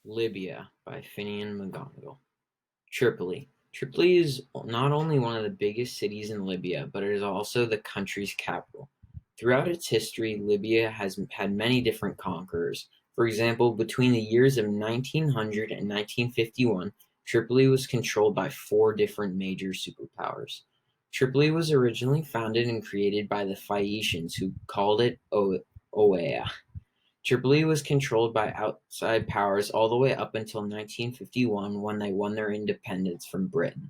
Libya by Finian McGonagall. Tripoli. Tripoli is not only one of the biggest cities in Libya, but it is also the country's capital. Throughout its history, Libya has had many different conquerors. For example, between the years of 1900 and 1951, Tripoli was controlled by four different major superpowers. Tripoli was originally founded and created by the Phaeacians, who called it Oea. Tripoli was controlled by outside powers all the way up until 1951 when they won their independence from Britain.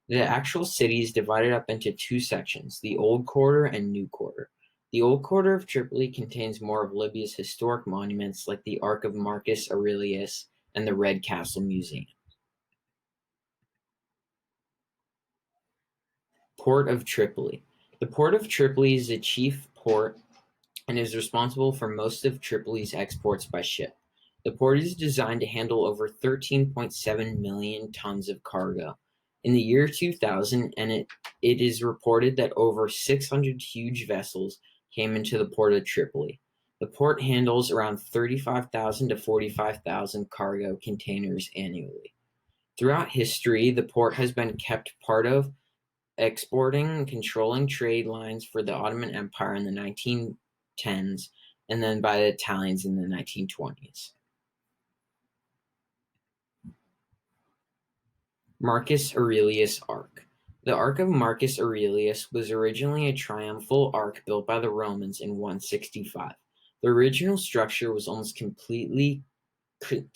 The actual city is divided up into two sections, the Old Quarter and New Quarter. The Old Quarter of Tripoli contains more of Libya's historic monuments like the Ark of Marcus Aurelius and the Red Castle Museum. Port of Tripoli. The Port of Tripoli is the chief port and is responsible for most of Tripoli's exports by ship. The port is designed to handle over 13.7 million tons of cargo. In the year 2000, it is reported that over 600 huge vessels came into the port of Tripoli. The port handles around 35,000 to 45,000 cargo containers annually. Throughout history, the port has been kept part of exporting and controlling trade lines for the Ottoman Empire in the 1910s and then by the Italians in the 1920s. Marcus Aurelius Ark. The Ark of Marcus Aurelius was originally a triumphal ark built by the Romans in 165. The original structure was almost completely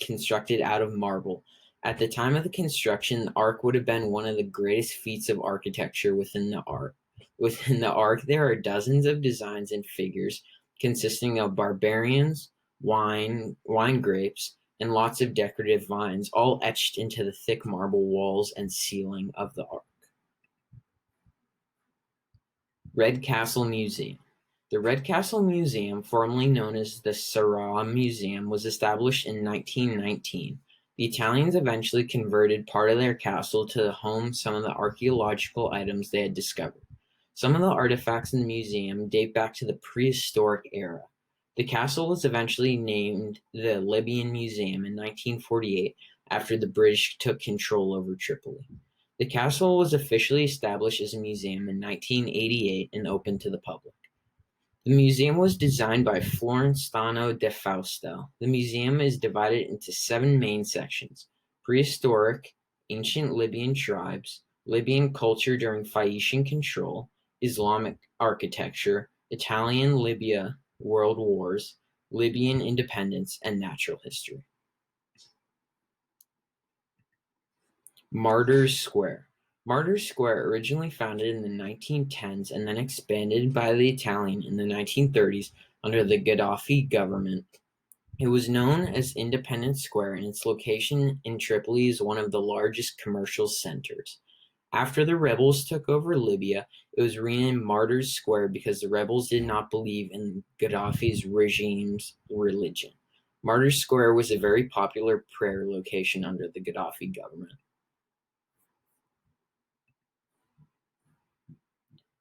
constructed out of marble. At the time of the construction, the ark would have been one of the greatest feats of architecture within the ark. Within the ark, there are dozens of designs and figures consisting of barbarians, wine grapes, and lots of decorative vines, all etched into the thick marble walls and ceiling of the ark. Red Castle Museum. The Red Castle Museum, formerly known as the Sarah Museum, was established in 1919. The Italians eventually converted part of their castle to home some of the archaeological items they had discovered. Some of the artifacts in the museum date back to the prehistoric era. The castle was eventually named the Libyan Museum in 1948 after the British took control over Tripoli. The castle was officially established as a museum in 1988 and opened to the public. The museum was designed by Florestano de Fausto. The museum is divided into 7 main sections: prehistoric, ancient Libyan tribes, Libyan culture during Phaeacian control, Islamic architecture, Italian Libya world wars, Libyan independence, and natural history. Martyrs Square. Martyrs Square, originally founded in the 1910s and then expanded by the Italians in the 1930s under the Gaddafi government. It was known as Independence Square, and its location in Tripoli is one of the largest commercial centers. After the rebels took over Libya, it was renamed Martyrs Square because the rebels did not believe in Gaddafi's regime's religion. Martyrs Square was a very popular prayer location under the Gaddafi government.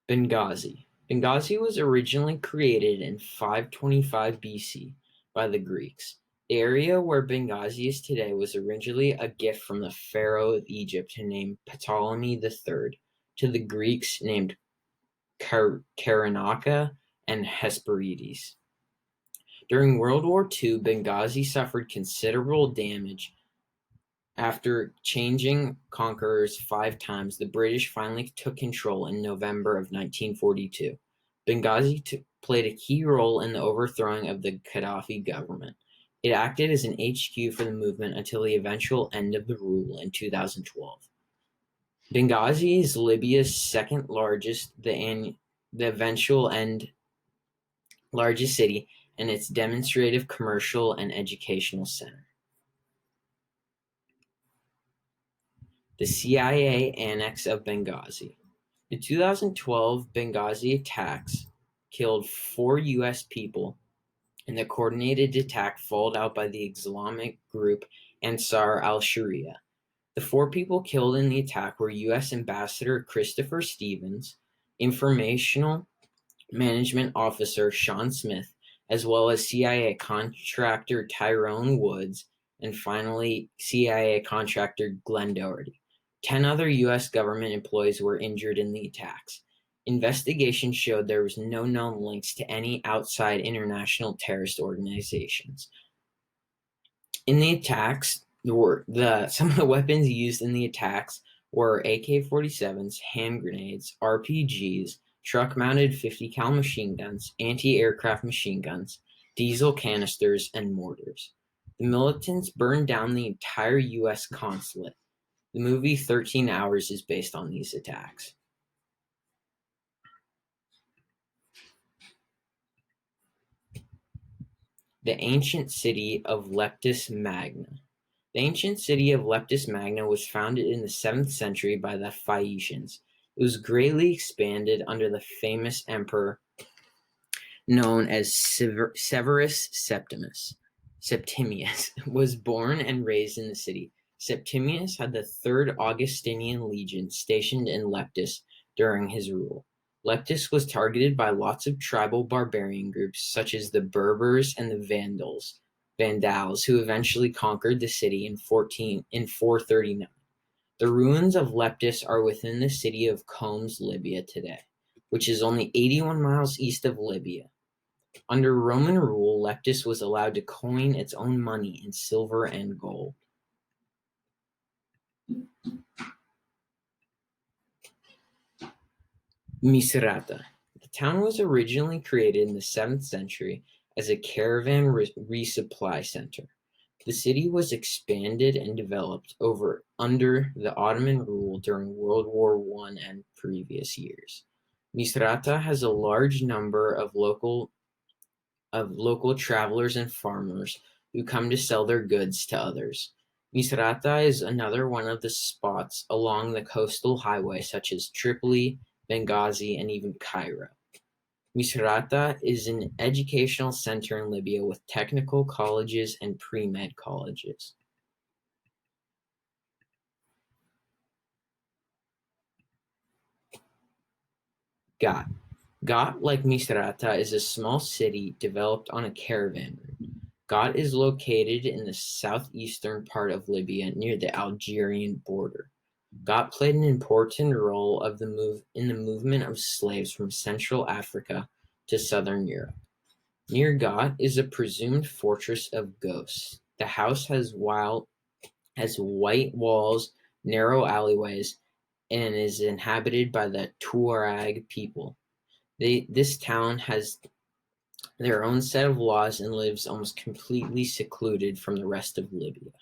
Benghazi. Benghazi was originally created in 525 BC by the Greeks. The area where Benghazi is today was originally a gift from the pharaoh of Egypt named Ptolemy III to the Greeks named Cyrenaica and Hesperides. During World War II, Benghazi suffered considerable damage. After changing conquerors 5 times, the British finally took control in November of 1942. Benghazi played a key role in the overthrowing of the Gaddafi government. It acted as an HQ for the movement until the eventual end of the rule in 2012. Benghazi is Libya's second largest, the eventual end largest city, and its demonstrative commercial and educational center. The CIA annex of Benghazi. The 2012 Benghazi attacks killed 4 U.S. people, and the coordinated attack followed out by the Islamic group Ansar al-Sharia. The 4 people killed in the attack were U.S. Ambassador Christopher Stevens, Informational Management Officer Sean Smith, as well as CIA contractor Tyrone Woods and finally, CIA contractor Glenn Doherty. 10 other U.S. government employees were injured in the attacks. Investigations showed there was no known links to any outside international terrorist organizations. In the attacks, some of the weapons used in the attacks were AK-47s, hand grenades, RPGs, truck-mounted 50 cal machine guns, anti-aircraft machine guns, diesel canisters, and mortars. The militants burned down the entire U.S. consulate. The movie 13 Hours is based on these attacks. The ancient city of Leptis Magna. The ancient city of Leptis Magna was founded in the 7th century by the Phaeacians. It was greatly expanded under the famous emperor known as Severus Septimius was born and raised in the city. Septimius had the 3rd Augustinian legion stationed in Leptis during his rule. Leptis was targeted by lots of tribal barbarian groups such as the Berbers and the Vandals, who eventually conquered the city in 439. The ruins of Leptis are within the city of Coms, Libya today, which is only 81 miles east of Libya. Under Roman rule, Leptis was allowed to coin its own money in silver and gold. Misrata. The town was originally created in the 7th century as a caravan resupply center. The city was expanded and developed under the Ottoman rule during World War I and previous years. Misrata has a large number of local travelers and farmers who come to sell their goods to others. Misrata is another one of the spots along the coastal highway such as Tripoli, Benghazi, and even Cairo. Misrata is an educational center in Libya with technical colleges and pre-med colleges. Gat. Gat, like Misrata, is a small city developed on a caravan route. Gat is located in the southeastern part of Libya near the Algerian border. Gat played an important role in the movement of slaves from Central Africa to southern Europe. Near Gat is a presumed fortress of ghosts. The house has white walls, narrow alleyways, and is inhabited by the Tuareg people. This town has their own set of laws and lives almost completely secluded from the rest of Libya.